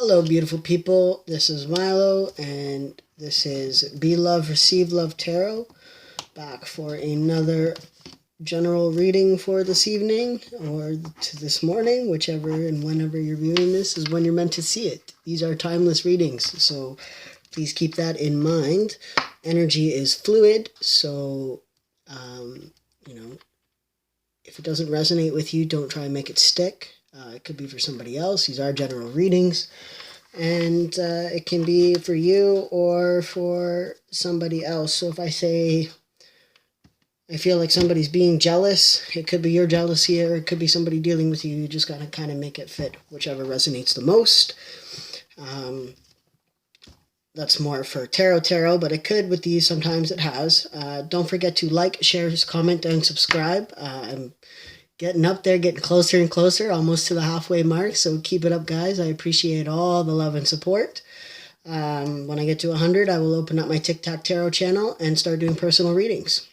Hello, beautiful people. This is Milo, and this is Be Love, Receive Love Tarot. Back for another general reading for this evening, or to this morning, whichever and whenever you're viewing this is when you're meant to see it. These are timeless readings, so please keep that in mind. Energy is fluid, so, if it doesn't resonate with you, don't try and make it stick. It could be for somebody else. These are general readings. And it can be for you or for somebody else. So if I say, I feel like somebody's being jealous, it could be your jealousy or it could be somebody dealing with you. You just got to kind of make it fit whichever resonates the most. That's more for tarot, but it could with these. Sometimes it has. Don't forget to like, share, comment, and subscribe. I'm getting up there, getting closer and closer, almost to the halfway mark. So keep it up, guys. I appreciate all the love and support. When I get to 100, I will open up my TikTok Tarot channel and start doing personal readings.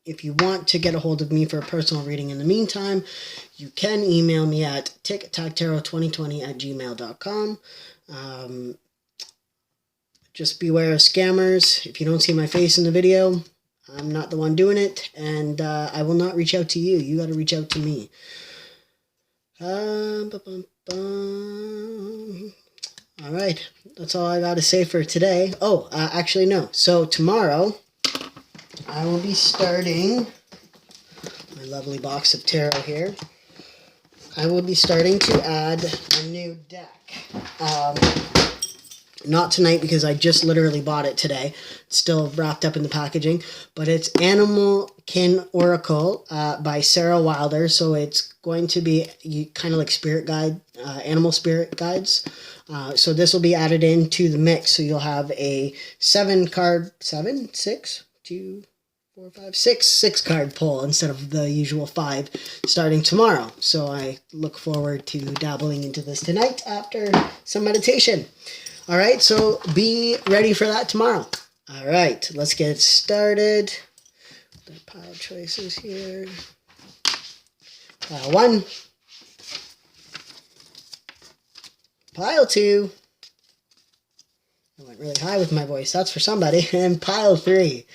If you want to get a hold of me for a personal reading in the meantime, you can email me at tiktoktarot2020@gmail.com. Just beware of scammers. If you don't see my face in the video, I'm not the one doing it, and I will not reach out to you. You got to reach out to me. All right, that's all I got to say for today. Actually, no. So tomorrow, I will be starting my lovely box of tarot here. I will be starting to add a new deck. Not tonight because I just literally bought it today. It's still wrapped up in the packaging. But it's Animal Kin Oracle by Sarah Wilder. So it's going to be kind of like spirit guide, animal spirit guides. So this will be added into the mix. So you'll have a 6 card pull instead of the usual 5 starting tomorrow. So I look forward to dabbling into this tonight after some meditation. All right, so be ready for that tomorrow. All right, let's get started. The pile choices here. Pile 1. Pile 2. I went really high with my voice. That's for somebody. And pile 3.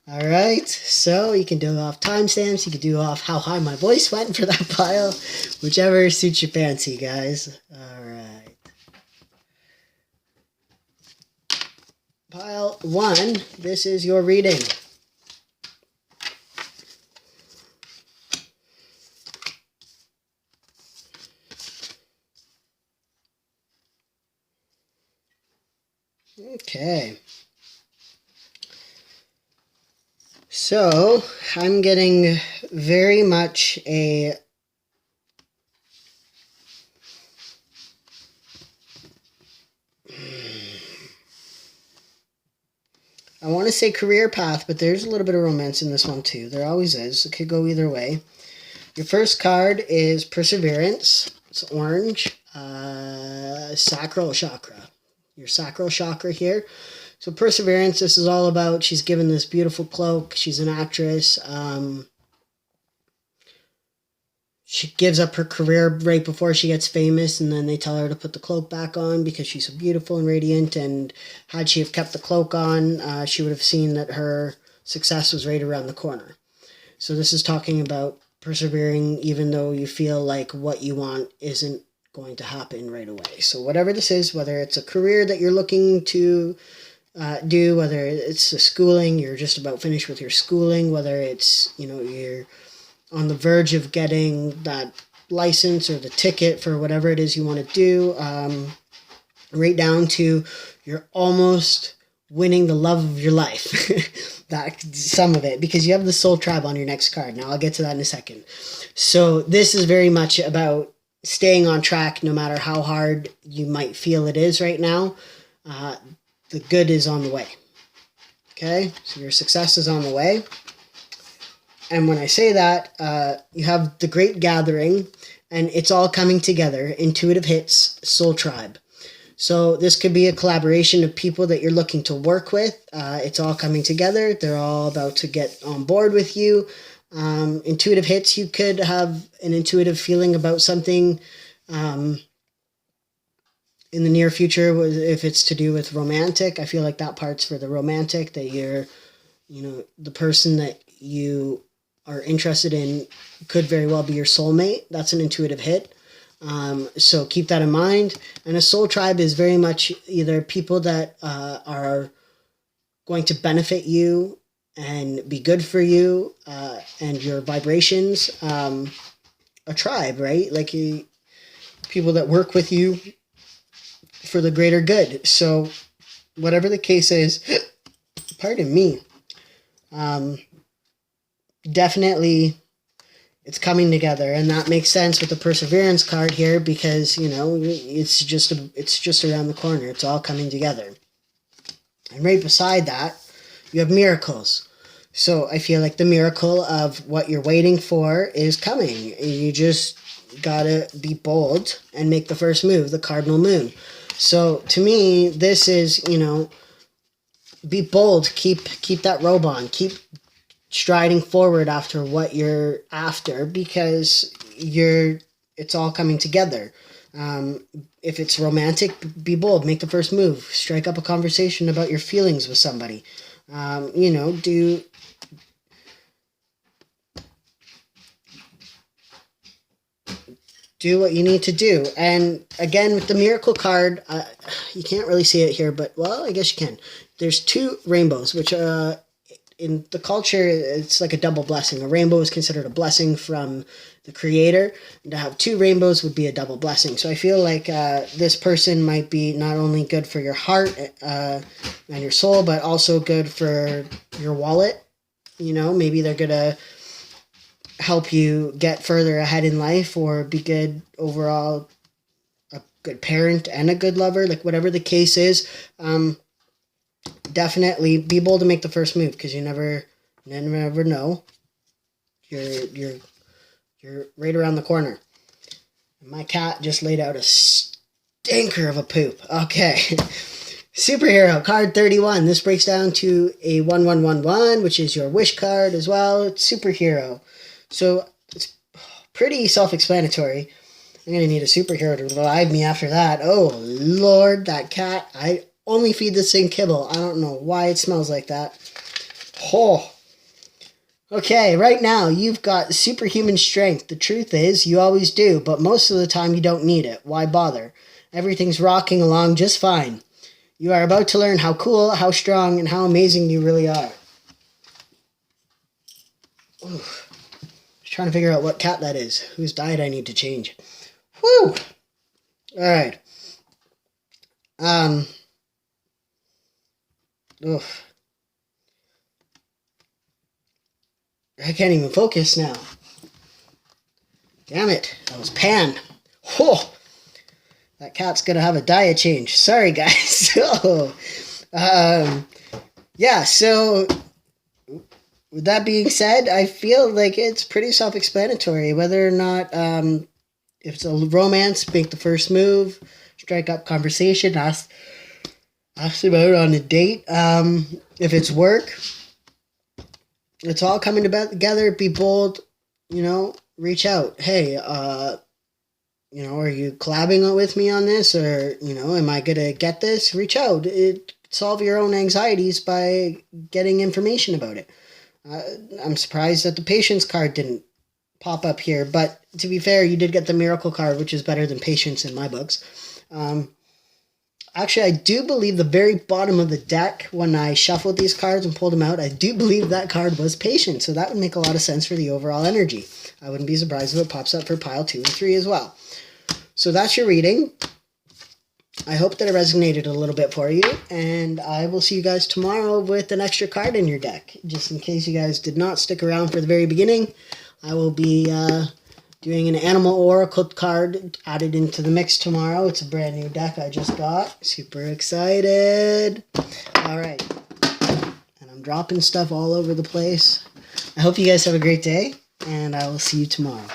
All right, so you can do off timestamps. You can do off how high my voice went for that pile. Whichever suits your fancy, guys. All right. Pile 1, this is your reading. Okay. So, I'm getting very much a I want to say career path, but there's a little bit of romance in this one too. There always is. It could go either way. Your first card is Perseverance. It's orange. Sacral Chakra. Your sacral chakra here. So Perseverance, this is all about, she's given this beautiful cloak. She's an actress. She gives up her career right before she gets famous, and then they tell her to put the cloak back on because she's so beautiful and radiant, and had she have kept the cloak on, she would have seen that her success was right around the corner. So this is talking about persevering even though you feel like what you want isn't going to happen right away. So whatever this is, whether it's a career that you're looking to do, whether it's a schooling, you're just about finished with your schooling, whether it's, you're on the verge of getting that license or the ticket for whatever it is you want to do, right down to you're almost winning the love of your life. Some of it, because you have the Soul Tribe on your next card. Now I'll get to that in a second. So this is very much about staying on track no matter how hard you might feel it is right now. The good is on the way. Okay, so your success is on the way. And when I say that, you have the Great Gathering, and it's all coming together. Intuitive hits, Soul Tribe. So this could be a collaboration of people that you're looking to work with. It's all coming together. They're all about to get on board with you. Intuitive hits, you could have an intuitive feeling about something in the near future, if it's to do with romantic, I feel like that part's for the romantic, that you're, the person that you are interested in could very well be your soulmate. That's an intuitive hit. So keep that in mind. And a soul tribe is very much either people that are going to benefit you and be good for you and your vibrations. A tribe, right? Like people that work with you for the greater good. So whatever the case is, pardon me, definitely it's coming together, and that makes sense with the perseverance card here because it's just around the corner. It's all coming together, and right beside that you have miracles. So I feel like the miracle of what you're waiting for is coming. You just gotta be bold and make the first move, the cardinal moon. So to me, this is, be bold, keep that robe on, keep striding forward after what you're after because it's all coming together. If it's romantic, be bold, make the first move, strike up a conversation about your feelings with somebody. Do what you need to do. And again, with the miracle card, you can't really see it here, but well, I guess you can. There's 2 rainbows, which in the culture, it's like a double blessing. A rainbow is considered a blessing from the creator. And to have 2 rainbows would be a double blessing. So I feel like this person might be not only good for your heart and your soul, but also good for your wallet. Maybe they're going to help you get further ahead in life or be good overall, a good parent and a good lover, like whatever the case is. Definitely be bold to make the first move because you never know. You're right around the corner. My cat just laid out a stinker of a poop. Okay. Superhero card 31. This breaks down to a 1111, which is your wish card as well. It's superhero. So it's pretty self-explanatory. I'm going to need a superhero to revive me after that. Oh, Lord, that cat. I only feed this thing kibble. I don't know why it smells like that. Oh. Okay, right now you've got superhuman strength. The truth is, you always do, but most of the time you don't need it. Why bother? Everything's rocking along just fine. You are about to learn how cool, how strong, and how amazing you really are. Oof. Trying to figure out what cat that is, whose diet I need to change. Whew! Alright. Oof. I can't even focus now. Damn it. That was Pan. Whoa! That cat's gonna have a diet change. Sorry, guys. Yeah, so with that being said, I feel like it's pretty self-explanatory. Whether or not, if it's a romance, make the first move, strike up conversation, ask them out on a date. If it's work, it's all coming together. Be bold, reach out. Hey, are you collabing with me on this? Or, am I going to get this? Reach out. Solve your own anxieties by getting information about it. I'm surprised that the patience card didn't pop up here, but to be fair, you did get the miracle card, which is better than patience in my books. Actually, I do believe the very bottom of the deck, when I shuffled these cards and pulled them out, I do believe that card was patience, so that would make a lot of sense for the overall energy. I wouldn't be surprised if it pops up for pile 2 and 3 as well. So that's your reading. I hope that it resonated a little bit for you, and I will see you guys tomorrow with an extra card in your deck. Just in case you guys did not stick around for the very beginning, I will be doing an Animal Oracle card added into the mix tomorrow. It's a brand new deck I just got. Super excited. All right. And I'm dropping stuff all over the place. I hope you guys have a great day, and I will see you tomorrow.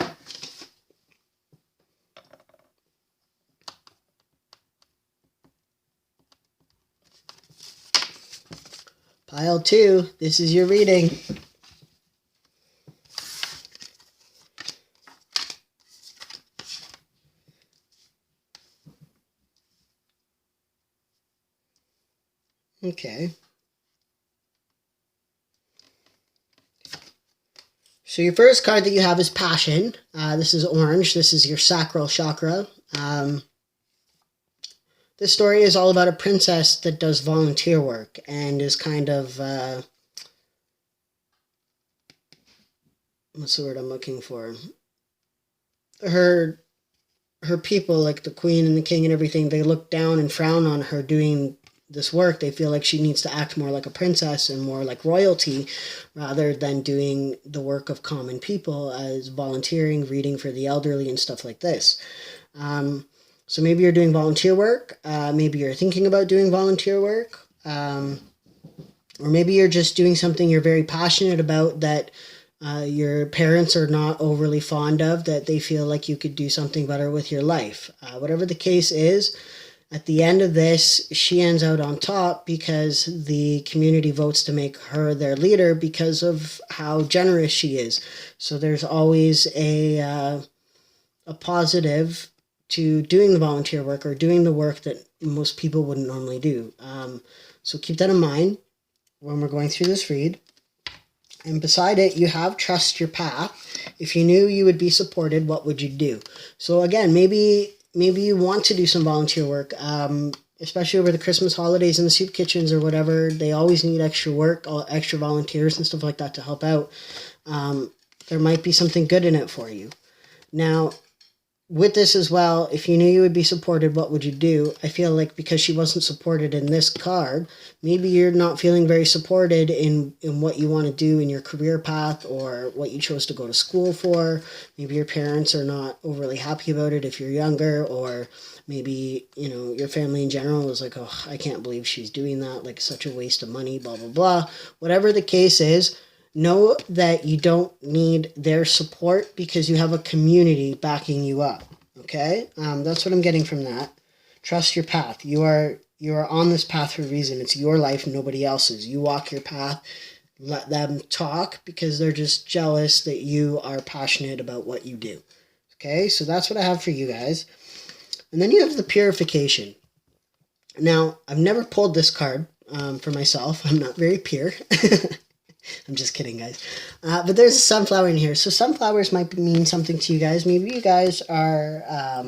Pile 2, this is your reading. Okay. So your first card that you have is Passion. This is orange. This is your sacral chakra. This story is all about a princess that does volunteer work and is kind of, what's the word I'm looking for? Her people, like the queen and the king and everything, they look down and frown on her doing this work. They feel like she needs to act more like a princess and more like royalty rather than doing the work of common people as volunteering, reading for the elderly and stuff like this. So maybe you're doing volunteer work. Maybe you're thinking about doing volunteer work. Or maybe you're just doing something you're very passionate about that your parents are not overly fond of, that they feel like you could do something better with your life. Whatever the case is, at the end of this, she ends out on top because the community votes to make her their leader because of how generous she is. So there's always a positive to doing the volunteer work or doing the work that most people wouldn't normally do. So keep that in mind when we're going through this read. And beside it, you have Trust Your Path. If you knew you would be supported, what would you do? So again, maybe you want to do some volunteer work, especially over the Christmas holidays in the soup kitchens or whatever. They always need extra work, extra volunteers and stuff like that to help out. There might be something good in it for you. Now, with this as well, if you knew you would be supported, what would you do? I feel like because she wasn't supported in this card, maybe you're not feeling very supported in what you want to do in your career path or what you chose to go to school for. Maybe your parents are not overly happy about it if you're younger, or maybe, your family in general is like, oh, I can't believe she's doing that, like such a waste of money, blah, blah, blah. Whatever the case is, know that you don't need their support because you have a community backing you up. Okay? That's what I'm getting from that. Trust your path. You are on this path for a reason. It's your life, nobody else's. You walk your path. Let them talk because they're just jealous that you are passionate about what you do. Okay? So that's what I have for you guys. And then you have the Purification. Now, I've never pulled this card for myself. I'm not very pure. I'm just kidding, guys. But there's a sunflower in here. So sunflowers might mean something to you guys. Maybe you guys are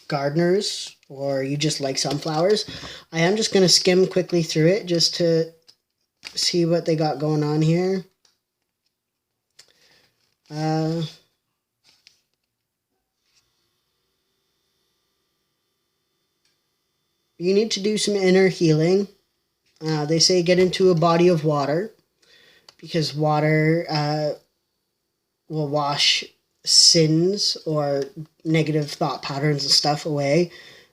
gardeners or you just like sunflowers. I am just going to skim quickly through it just to see what they got going on here. You need to do some inner healing. They say get into a body of water because water will wash sins or negative thought patterns and stuff away.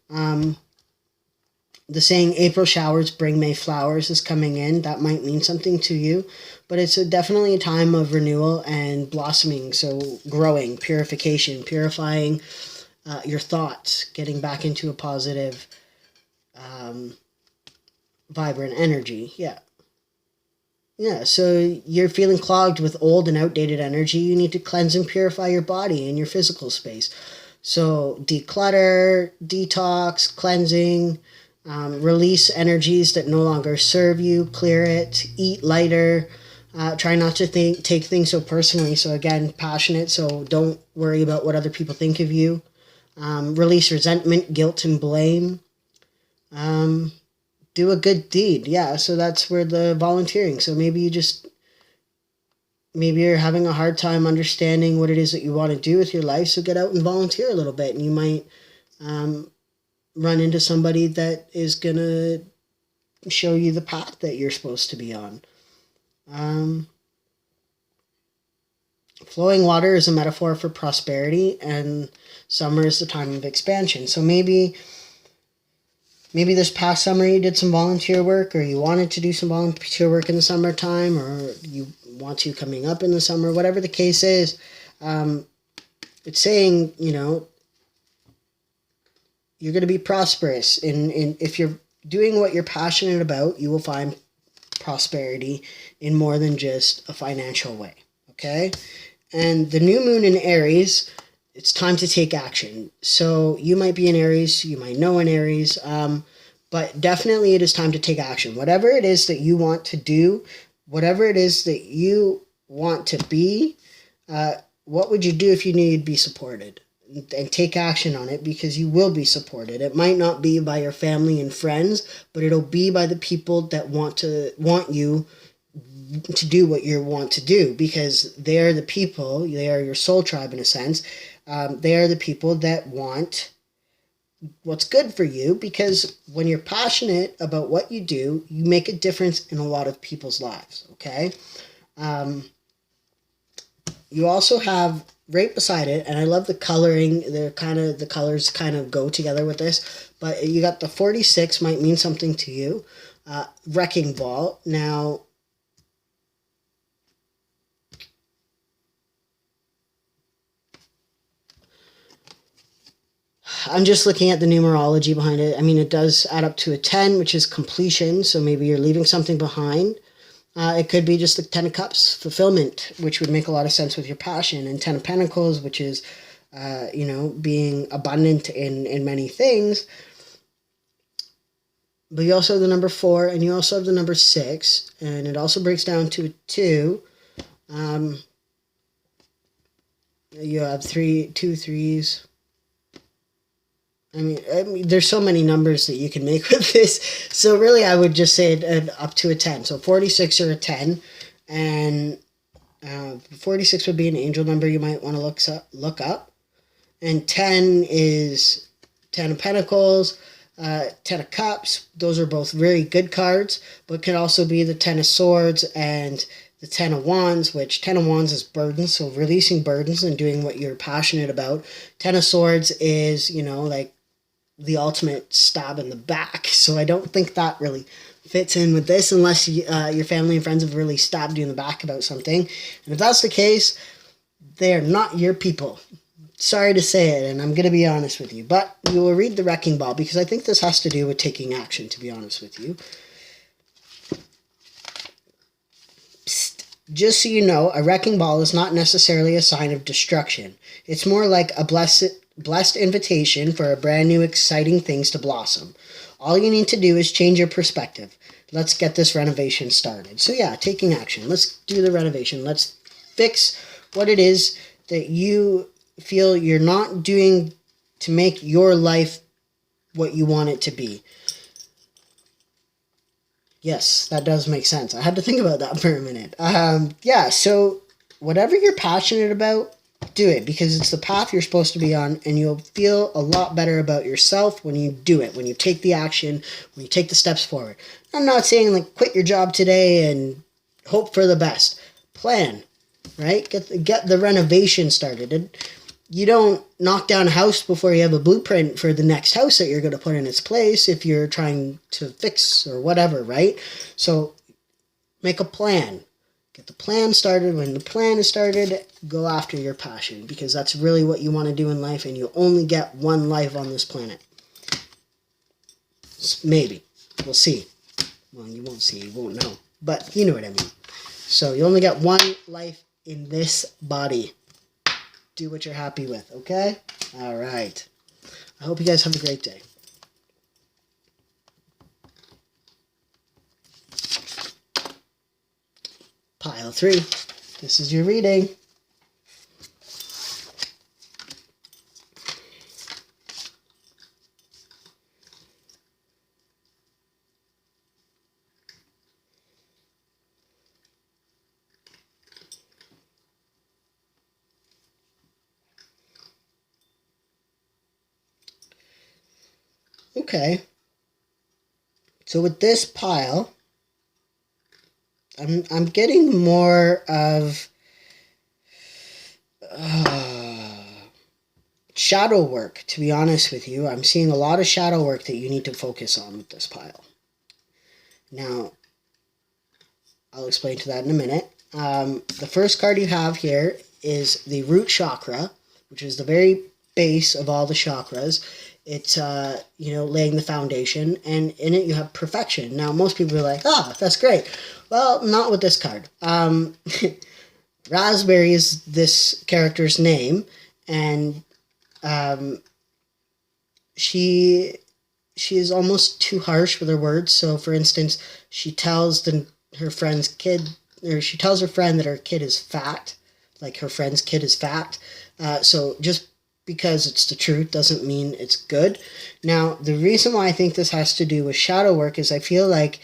The saying April showers bring May flowers is coming in. That might mean something to you, but it's definitely a time of renewal and blossoming. So growing, purification, purifying your thoughts, getting back into a positive vibrant energy. Yeah, so you're feeling clogged with old and outdated energy. You need to cleanse and purify your body and your physical space. So declutter, detox, cleansing, release energies that no longer serve you, clear it, eat lighter, try not to take things so personally. So again, passionate, so don't worry about what other people think of you. Release resentment, guilt, and blame. Do a good deed. Yeah, so that's where the volunteering. So maybe you're having a hard time understanding what it is that you want to do with your life. So get out and volunteer a little bit, and you might run into somebody that is going to show you the path that you're supposed to be on. Flowing water is a metaphor for prosperity, and summer is the time of expansion. So maybe this past summer you did some volunteer work, or you wanted to do some volunteer work in the summertime, or you want to coming up in the summer, whatever the case is. It's saying, you're going to be prosperous. And if you're doing what you're passionate about, you will find prosperity in more than just a financial way. Okay? And the new moon in Aries, it's time to take action. So you might be in Aries, you might know in Aries, But definitely it is time to take action. Whatever it is that you want to do, whatever it is that you want to be, what would you do if you knew you'd be supported? And take action on it, because you will be supported. It might not be by your family and friends, but it'll be by the people that want you to do what you want to do, because they're the people, they are your soul tribe in a sense. They are the people that want what's good for you, because when you're passionate about what you do, you make a difference in a lot of people's lives, okay? You also have right beside it, and I love the coloring, the colors kind of go together with this, but you got the 46, might mean something to you. Wrecking ball. Now, I'm just looking at the numerology behind it. I mean, it does add up to a 10, which is completion, so maybe you're leaving something behind. It could be just the 10 of Cups, fulfillment, which would make a lot of sense with your passion, and 10 of Pentacles, which is, being abundant in many things. But you also have the number 4, and you also have the number 6, and it also breaks down to a 2. You have two threes. I mean, there's so many numbers that you can make with this. So really, I would just say it up to a 10. So 46 or a 10. And 46 would be an angel number you might want to look up. And 10 is 10 of Pentacles, 10 of Cups. Those are both very good cards, but can also be the 10 of Swords and the 10 of Wands, which 10 of Wands is burdens, so releasing burdens and doing what you're passionate about. 10 of Swords is, like the ultimate stab in the back, so I don't think that really fits in with this unless your family and friends have really stabbed you in the back about something. And if that's the case, they're not your people. Sorry to say it, and I'm going to be honest with you, but you will read the Wrecking Ball, because I think this has to do with taking action, to be honest with you. Psst. Just so you know, a wrecking ball is not necessarily a sign of destruction. It's more like a blessed invitation for a brand new, exciting things to blossom. All you need to do is change your perspective. Let's get this renovation started. So yeah, taking action. Let's do the renovation. Let's fix what it is that you feel you're not doing to make your life what you want it to be. Yes, that does make sense. I had to think about that for a minute. So whatever you're passionate about, do it, because it's the path you're supposed to be on, and you'll feel a lot better about yourself when you do it, when you take the action, when you take the steps forward. I'm not saying quit your job today and hope for the best. Plan, right? Get the renovation started. And you don't knock down a house before you have a blueprint for the next house that you're going to put in its place if you're trying to fix or whatever, right? So make a plan. Get the plan started. When the plan is started, go after your passion, because that's really what you want to do in life, and you only get one life on this planet. Maybe. We'll see. Well, you won't see. You won't know. But you know what I mean. So you only get one life in this body. Do what you're happy with, okay? All right. I hope you guys have a great day. Pile 3. This is your reading. Okay. So with this pile, I'm getting more of shadow work, to be honest with you. I'm seeing a lot of shadow work that you need to focus on with this pile. Now, I'll explain to that in a minute. The first card you have here is the root chakra, which is the very base of all the chakras. It's, laying the foundation, and in it you have perfection. Now, most people are like, that's great. Well, not with this card. Raspberry is this character's name, and she she is almost too harsh with her words. So, for instance, she tells her friend's kid, or she tells her friend that her kid is fat, like her friend's kid is fat. So just because it's the truth doesn't mean it's good. Now, the reason why I think this has to do with shadow work is I feel like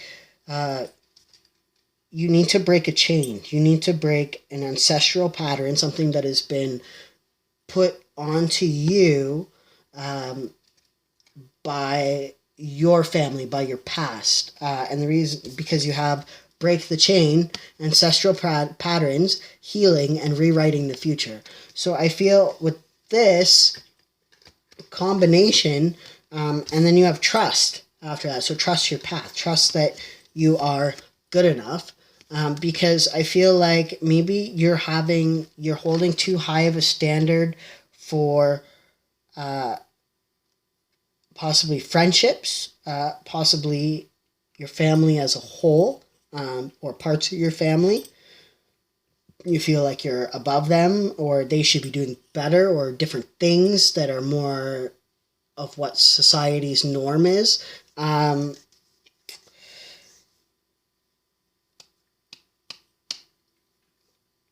you need to break a chain. You need to break an ancestral pattern, something that has been put onto you by your family, by your past. And the reason, because you have break the chain, ancestral patterns, healing, and rewriting the future. So I feel with this combination, and then you have trust after that. So trust your path. Trust that you are good enough. Because I feel like maybe you're holding too high of a standard for possibly friendships, possibly your family as a whole, or parts of your family. You feel like you're above them, or they should be doing better, or different things that are more of what society's norm is.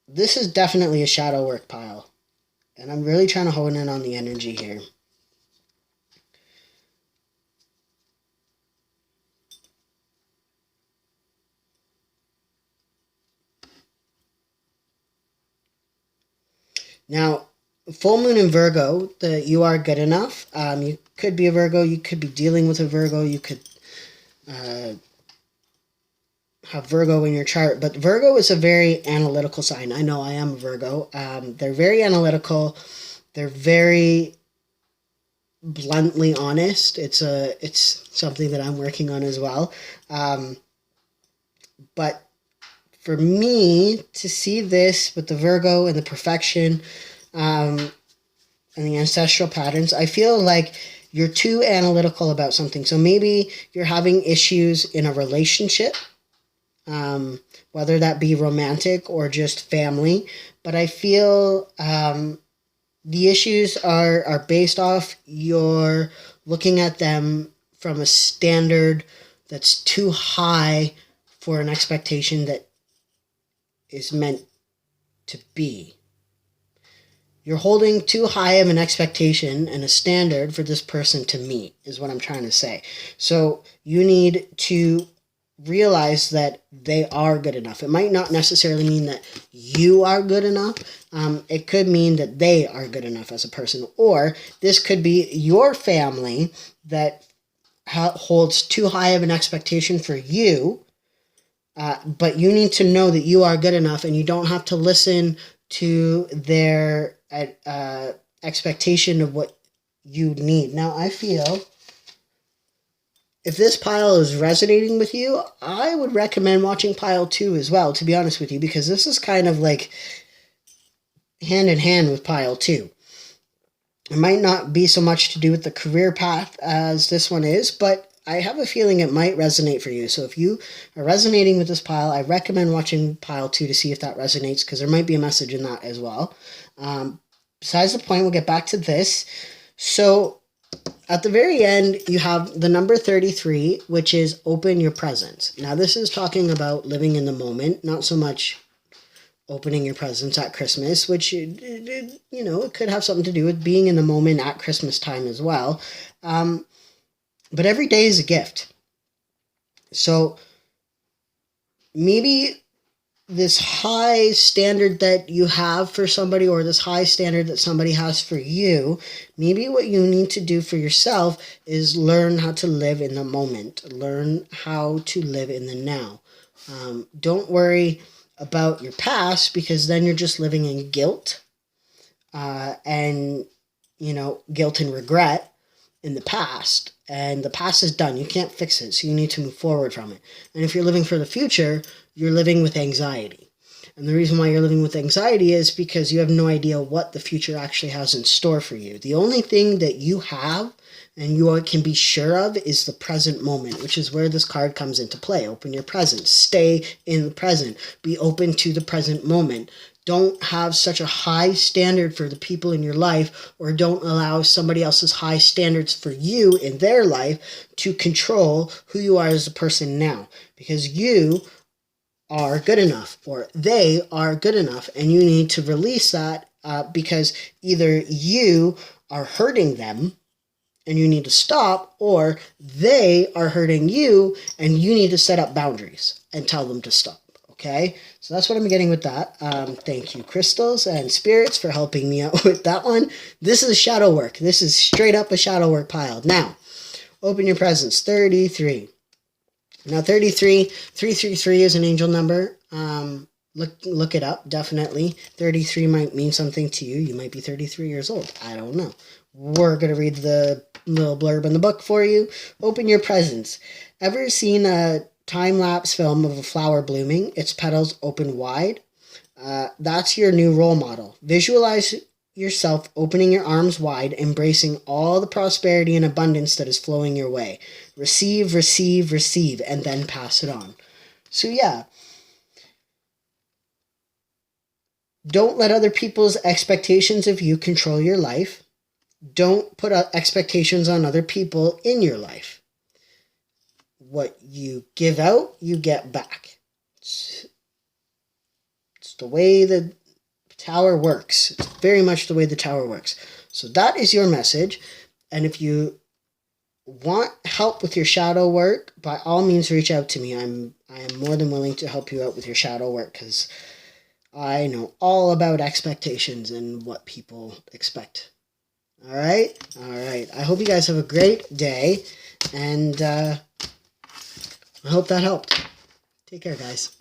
This is definitely a shadow work pile, and I'm really trying to hone in on the energy here. Now, full moon in Virgo, you are good enough. You could be a Virgo. You could be dealing with a Virgo. You could have Virgo in your chart. But Virgo is a very analytical sign. I know I am a Virgo. They're very analytical. They're very bluntly honest. It's something that I'm working on as well. But for me to see this with the Virgo and the perfection and the ancestral patterns, I feel like you're too analytical about something. So maybe you're having issues in a relationship, whether that be romantic or just family. But I feel the issues are based off your looking at them from a standard that's too high for an expectation that is meant to be. You're holding too high of an expectation and a standard for this person to meet, is what I'm trying to say. So you need to realize that they are good enough. It might not necessarily mean that you are good enough. It could mean that they are good enough as a person. Or this could be your family that holds too high of an expectation for you. But you need to know that you are good enough, and you don't have to listen to their expectation of what you need. Now, I feel if this pile is resonating with you, I would recommend watching pile 2 as well, to be honest with you, because this is kind of like hand in hand with pile 2. It might not be so much to do with the career path as this one is, but I have a feeling it might resonate for you. So if you are resonating with this pile, I recommend watching pile 2 to see if that resonates, because there might be a message in that as well. Besides the point, we'll get back to this. So at the very end, you have the number 33, which is open your presents. Now, this is talking about living in the moment, not so much opening your presents at Christmas, which, it could have something to do with being in the moment at Christmas time as well. But every day is a gift. So maybe this high standard that you have for somebody, or this high standard that somebody has for you, maybe what you need to do for yourself is learn how to live in the moment. Learn how to live in the now. Don't worry about your past, because then you're just living in guilt and guilt and regret in the past. And the past is done. You can't fix it, so you need to move forward from it. And if you're living for the future, you're living with anxiety. And the reason why you're living with anxiety is because you have no idea what the future actually has in store for you. The only thing that you have and you can be sure of is the present moment, which is where this card comes into play. Open your present. Stay in the present. Be open to the present moment. Don't have such a high standard for the people in your life, or don't allow somebody else's high standards for you in their life to control who you are as a person now. Because you are good enough, or they are good enough, and you need to release that because either you are hurting them and you need to stop, or they are hurting you and you need to set up boundaries and tell them to stop. Okay, so that's what I'm getting with that. Thank you, crystals and spirits, for helping me out with that one. This is shadow work. This is straight up a shadow work pile. Now, open your presents. 33. Now, 333 is an angel number. Look it up, definitely. 33 might mean something to you. You might be 33 years old. I don't know. We're going to read the little blurb in the book for you. Open your presents. Ever seen a time-lapse film of a flower blooming, its petals open wide? That's your new role model. Visualize yourself opening your arms wide, embracing all the prosperity and abundance that is flowing your way. Receive, receive, receive, and then pass it on. So yeah, don't let other people's expectations of you control your life. Don't put expectations on other people in your life. What you give out, you get back. It's the way the tower works. It's very much the way the tower works. So that is your message. And if you want help with your shadow work, by all means reach out to me. I am more than willing to help you out with your shadow work, because I know all about expectations and what people expect. All right. I hope you guys have a great day, and I hope that helped. Take care, guys.